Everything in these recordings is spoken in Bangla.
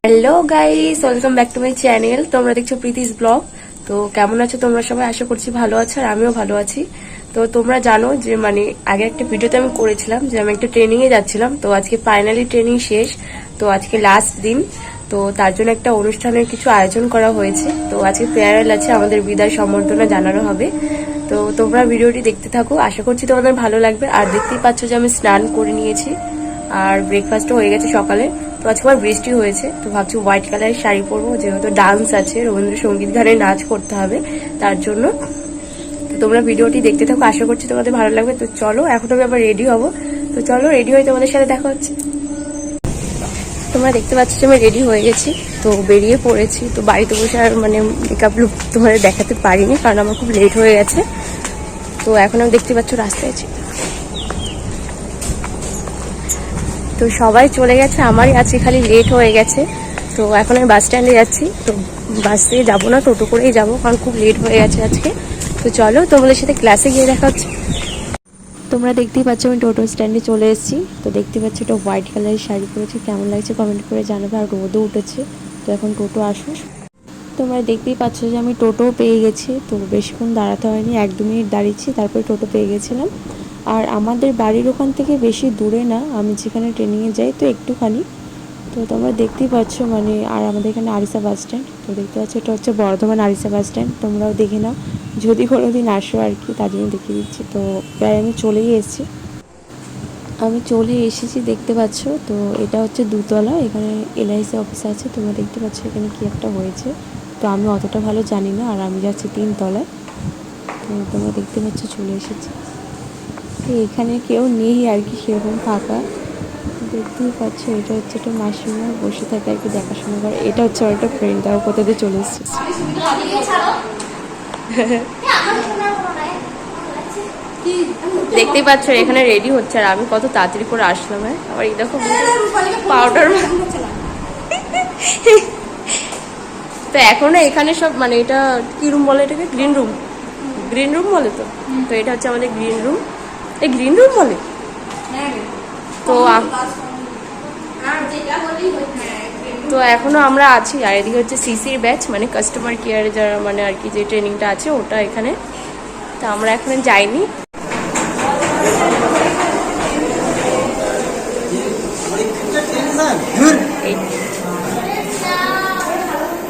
Hello guys, welcome back to my channel. তোমরা দেখছো প্রীতিস ব্লগ। তো কেমন আছো তোমরা সবাই? আশা করছি ভালো আছো, আর আমিও ভালো আছি। তো তোমরা জানো যে আগে একটা ভিডিওতে আমি করেছিলাম যে আমি একটা ট্রেনিং এ যাচ্ছিলাম। তো আজকে ফাইনালি ট্রেনিং শেষ। তো আজকে লাস্ট দিন। তো তার জন্য একটা অনুষ্ঠানের কিছু আয়োজন করা হয়েছে। তো আজকে ফেয়ারওয়েল আছে, আমাদের বিদায় সম্বর্ধনা জানানো হবে। তো তোমরা ভিডিওটি দেখতে থাকো, আশা করছি তোমাদের ভালো লাগবে। আর দেখতেই পাচ্ছ যে আমি স্নান করে নিয়েছি, আর ব্রেকফাস্টও হয়ে গেছে সকালে। তো আজকে আবার বৃষ্টি হয়েছে, তো ভাবছি হোয়াইট কালারের শাড়ি পরবো, যেহেতু ডান্স আছে, রবীন্দ্রসঙ্গীত গানে নাচ করতে হবে তার জন্য। তো তোমরা ভিডিওটি দেখতে থাকো, আশা করছি তোমাদের ভালো লাগবে। তো চলো, এখন আমি আবার রেডি হবো। তো চলো, রেডি হয়ে তোমাদের সাথে দেখা হচ্ছে। তোমরা দেখতে পাচ্ছ যে আমি রেডি হয়ে গেছি, তো বেরিয়ে পড়েছি। তো বাড়িতে বসে আর মেকআপ লুক তোমাদের দেখাতে পারিনি, কারণ আমার খুব লেট হয়ে গেছে। তো এখন আমি দেখতে পাচ্ছ রাস্তায় আছি। তো সবাই চলে গেছে, আমারই আজকে খালি লেট হয়ে গেছে। তো এখন আমি বাস স্ট্যান্ডে যাচ্ছি। তো বাস দিয়ে যাবো না, টোটো করেই যাবো, কারণ খুব লেট হয়ে গেছে আজকে। তো চলো, তোমাদের সাথে ক্লাসে গিয়ে দেখা হচ্ছে। তোমরা দেখতেই পাচ্ছ আমি টোটো স্ট্যান্ডে চলে এসেছি। তো দেখতে পাচ্ছ এটা হোয়াইট কালারের শাড়ি পরেছে, কেমন লাগছে কমেন্ট করে জানাবে। আর রোদও উঠেছে, তো এখন টোটো আসুন। তোমরা দেখতেই পাচ্ছ যে আমি টোটোও পেয়ে গেছি। তো বেশিক্ষণ দাঁড়াতে হয়নি, 1-2 মিনিট দাঁড়িয়েছি, তারপরে টোটো পেয়ে গেছিলাম। আর আমাদের বাড়ির ওখান থেকে বেশি দূরে না, আমি যেখানে ট্রেনিংয়ে যাই তো একটুখানি। তো তোমরা দেখতেই পাচ্ছ আর আমাদের এখানে আরিসা বাস স্ট্যান্ড। তো দেখতে পাচ্ছ এটা হচ্ছে বর্ধমান আরিসা বাস স্ট্যান্ড। তোমরাও দেখে নাও যদি কোনো দিন আসো আর কি, তার জন্য দেখিয়ে দিচ্ছি। তো প্রায় আমি চলেই এসেছি, দেখতে পাচ্ছ। তো এটা হচ্ছে দুতলা, এখানে এলআইসি অফিস আছে। তোমরা দেখতে পাচ্ছ এখানে কি একটা হয়েছে, তো আমি অতটা ভালো জানি না। আর আমি যাচ্ছি 3 তলায়। তো তোমরা দেখতে পাচ্ছ চলে এসেছি। তো এখানে কেউ নেই আর কি, সেরকম ফাঁকা। দেখতেই পাচ্ছ এটা হচ্ছে একটা মাসিমা বসে থাকে আর কি, দেখাশোনা করে। এটা হচ্ছে আমার একটা ফ্রেন্ড, তাও কোথা দিয়ে চলে এসেছে। দেখতেই পাচ্ছ এখানে রেডি হচ্ছে, আর আমি কত তাড়াতাড়ি করে আসলাম। আবার এই দেখো পাউডার। তো এখনো এখানে সব এটা কি রুম বলে এটাকে? Green room. গ্রিন রুম বলে। তো তো এটা হচ্ছে আমাদের গ্রিন রুম। এই গ্রিন রুম বলে। তো তো এখনো আমরা আছি। আর এদিকে হচ্ছে সিসির ব্যাচ, কাস্টমার কেয়ারে যারা আর কি যে ট্রেনিংটা আছে ওটা এখানে। তো আমরা এখনো যাইনি।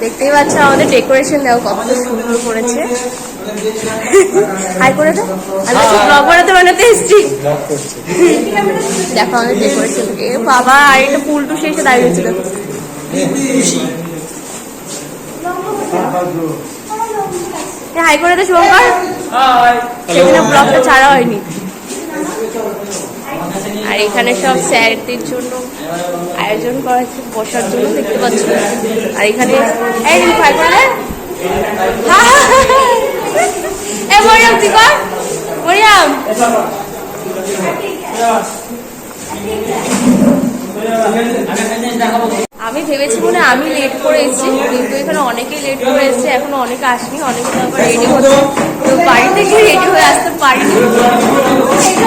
দেখতেই পাচ্ছ আমাদের ডেকোরেশন, দেখো কত সুন্দর করেছে। হাই করে দাও, আমি তো ব্লগ বানাতে বানাতে এসছি। দেখো আমাদের ডেকোরেশন, এ বাবা, আর এটা ফুল টুসে এসে দাঁড়িয়েছে। দেখো হাই করে দে শুভঙ্কর, সেখানে ব্লগটা ছাড়া হয়নি। আর এখানে সব স্যারদের জন্য আয়োজন করা হচ্ছে বসার জন্য, দেখতে পাচ্ছ। আর এখানে হাই করে দে। মরিয়াম তুই কর, মরিয়াম। আমি ভেবেছি আমি লেট করে এসেছি, কিন্তু এখানে অনেকেই লেট করে এসেছে, এখনো অনেকে আসেনি, অনেকে আবার রেডি হচ্ছে। তো বাড়িতে গিয়ে রেডি হয়ে আসতে পারিনি।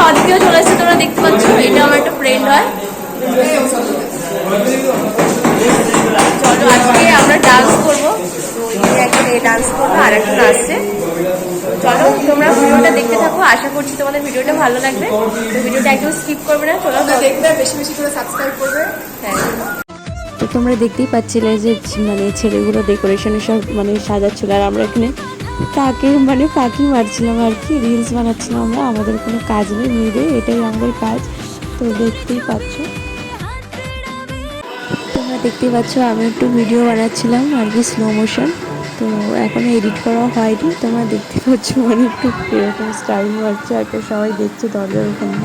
অদিতিও চলে এসেছে, তোমরা দেখতে পাচ্ছ। এটা আমার একটা ফ্রেন্ড হয়। চলো, আজকে আমরা ডান্স করবো। তো একটা ডান্স করবো, আর একটা আসছে। চলো, তোমরা ভিডিওটা দেখতে থাকো, আশা করছি তোমাদের ভিডিওটা ভালো লাগবে। তো ভিডিওটা একদম স্কিপ করবে না, চলো দেখবে, বেশি বেশি করে সাবস্ক্রাইব করবে। হ্যাঁ, তো তোমরা দেখতেই পাচ্ছিলে যে ছেলেগুলো ডেকোরেশনে সব সাজাচ্ছিল, আর আমরা এখানে তাকে ফাঁকি মারছিলাম আর কি, রিলস বানাচ্ছিলাম। আমরা, আমাদের কোনো কাজ নেই মেয়েদের, এটাই আমাদের কাজ। তো দেখতেই পাচ্ছ, তোমরা দেখতেই পাচ্ছ আমি একটু ভিডিও বানাচ্ছিলাম আর কি, স্লো মোশন। তো এখনো এডিট করা হয়নি। তোমরা দেখতে পাচ্ছ একটু এরকম স্টাইল মারছে, আর সবাই দেখছে দরজার ওখানে।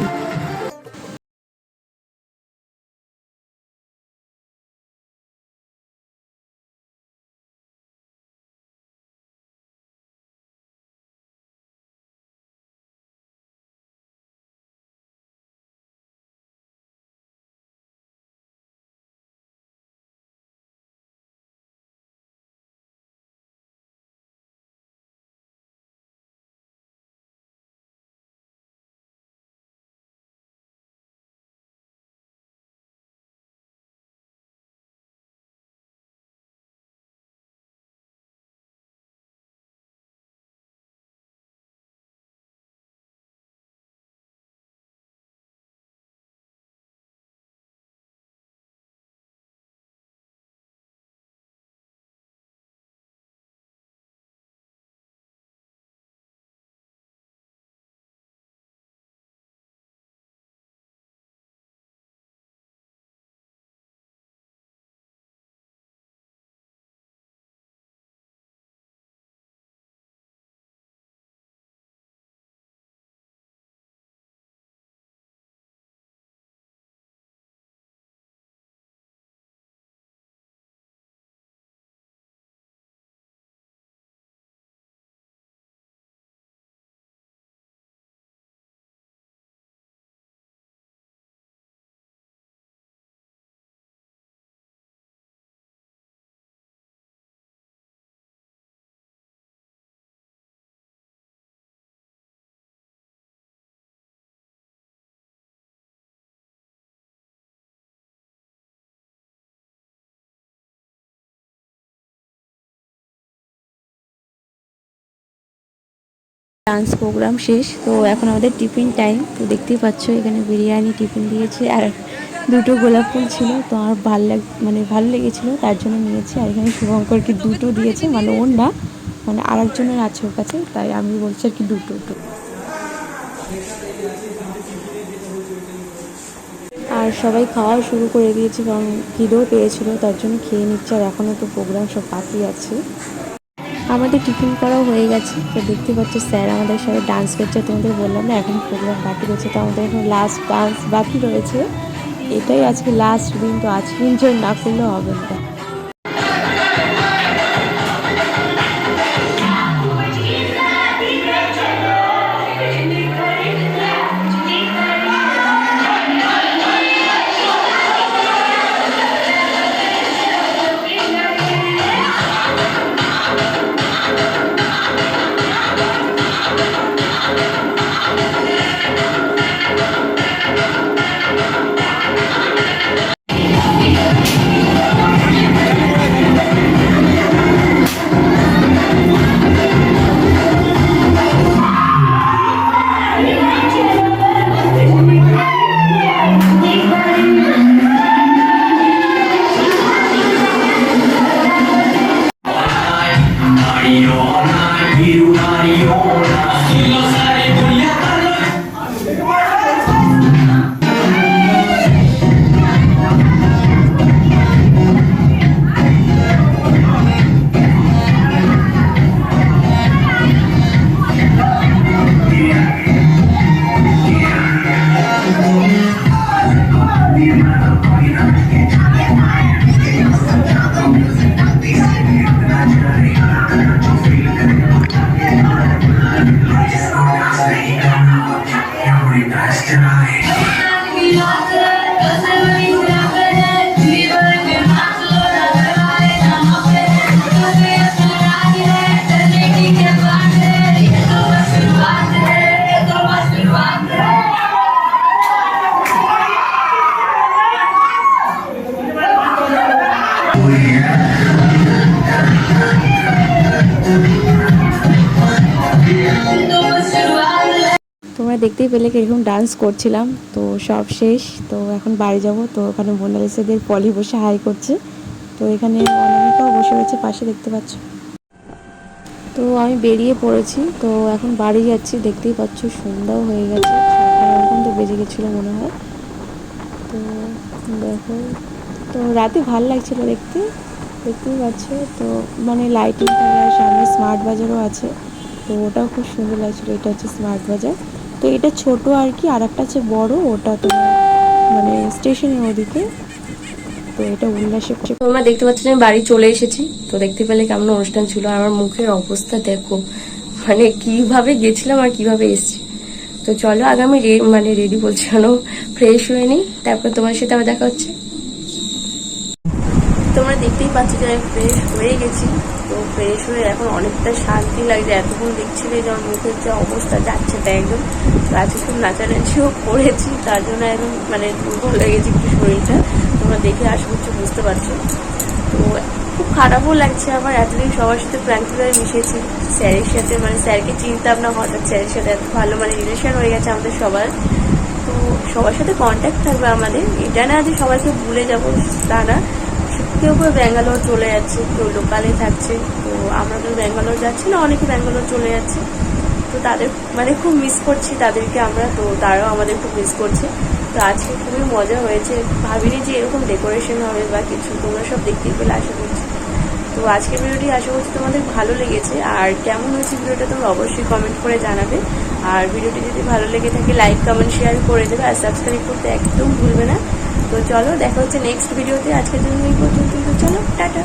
ডান্স প্রোগ্রাম শেষ, তো এখন আমাদের টিফিন টাইম। তো দেখতেই পাচ্ছ এখানে বিরিয়ানি টিফিন দিয়েছে, আর দুটো গোলাপ ফুল ছিল, তো আমার ভালো লেগেছিলো তার জন্য নিয়েছি। আর এখানে শুভঙ্করকে দুটো দিয়েছে, মানে ওর না, মানে আর একজনের আছে ওর কাছে, তাই আমি বলছি আর কি দুটো। আর সবাই খাওয়া শুরু করে দিয়েছে, কারণ খিদেও পেয়েছিল, তার জন্য খেয়ে নিচ্ছে। আর এখনও তো প্রোগ্রাম সব বাকি আছে। আমাদের টিফিন করাও হয়ে গেছে। তো দেখতে পাচ্ছ স্যার আমাদের সাথে ডান্স করছে, তোমাদের বললাম না এখন প্রোগ্রাম বাকি রয়েছে, তো আমাদের এখন লাস্ট ডান্স বাকি রয়েছে। এটাই আজকে লাস্ট দিন, তো আজকে এনজয় না করলেও হবে না। তোমরা দেখতেই পেলে কিরকম ডান্স করছিলাম। তো সব শেষ, তো এখন বাড়ি যাব। তো ওখানে মোনালিসাদের পলি বসে হাই করছে, তো এখানে অনামিকাও বসে রয়েছে পাশে, দেখতে পাচ্ছ। তো আমি বেরিয়ে পড়েছি, তো এখন বাড়ি যাচ্ছি। দেখতেই পাচ্ছ সন্ধ্যাও হয়ে গেছে, এখন তো বেজে গেছিলো মনে হয়। তো দেখো, তো রাতে ভাল লাগছিলো দেখতেই পাচ্ছ। তো মানে লাইটিং কালার, সামনে স্মার্ট বাজারও আছে, তো ওটাও খুব সুন্দর লাগছিলো। এটা হচ্ছে স্মার্ট বাজার, তো এটা ছোট আর কি, আর একটা আছে বড়, ওটা তো মানে স্টেশনের ওদিকে। তো এটা উল্লাসে। তোমরা দেখতে পাচ্ছ আমি বাড়ি চলে এসেছি। তো দেখতে পেলে কেমন অনুষ্ঠান ছিল। আমার মুখের অবস্থা দেখো, মানে কিভাবে গেছিলাম আর কিভাবে এসেছি। তো চলো আগে আমি রেডি বলছি, ফ্রেশ হয়ে নিই, তারপর তোমার সাথে আবার দেখা হচ্ছে। তোমরা দেখতেই পাচ্ছ যে আমি ফ্রেশ হয়ে গেছি। তো ফ্রেশ হয়ে এখন অনেকটা শান্তি লাগছে। এতক্ষণ দেখছিলে যে আমার মুখের যে অবস্থা যাচ্ছে তা একদম। তো আজকে খুব নাচানাচিও করেছি, তার জন্য একদম মানে দুর্বল লেগেছে একটু শরীরটা। তোমরা দেখে আশা করছি বুঝতে পারছো। তো খুব খারাপও লাগছে আমার, এতদিন সবার সাথে প্র্যাঙ্কভাবে মিশেছি, স্যারের সাথে মানে স্যারকে চিনতাম না, হঠাৎ স্যারের সাথে এত ভালো মানে রিলেশন হয়ে গেছে আমাদের সবার। তো সবার সাথে কন্ট্যাক্ট থাকবে আমাদের, এটা না যে সবাইকে ভুলে যাবো তা না। কেউ কেউ ব্যাঙ্গালোর চলে যাচ্ছে, কেউ লোকালে থাকছে। তো আমরা তো ব্যাঙ্গালোর যাচ্ছি না, অনেকে ব্যাঙ্গালোর চলে যাচ্ছে। তো তাদের মানে খুব মিস করছি তাদেরকে আমরা, তো তারাও আমাদের খুব মিস করছে। তো আজকে খুবই মজা হয়েছে, ভাবিনি যে এরকম ডেকোরেশন হবে বা কিছু। তোমরা সব দেখতেই পেলে আশা করছি। তো আজকের ভিডিওটি আশা করছি তোমাদের ভালো লেগেছে। আর কেমন হয়েছে ভিডিওটা তোমরা অবশ্যই কমেন্ট করে জানাবে। আর ভিডিওটি যদি ভালো লেগে থাকে লাইক কমেন্ট শেয়ার করে দেবে, আর সাবস্ক্রাইব করতে একদম ভুলবে না। তো চলো দেখা হচ্ছে নেক্সট ভিডিওতে। আজকের জন্য এই পর্যন্ত, চলো টাটা।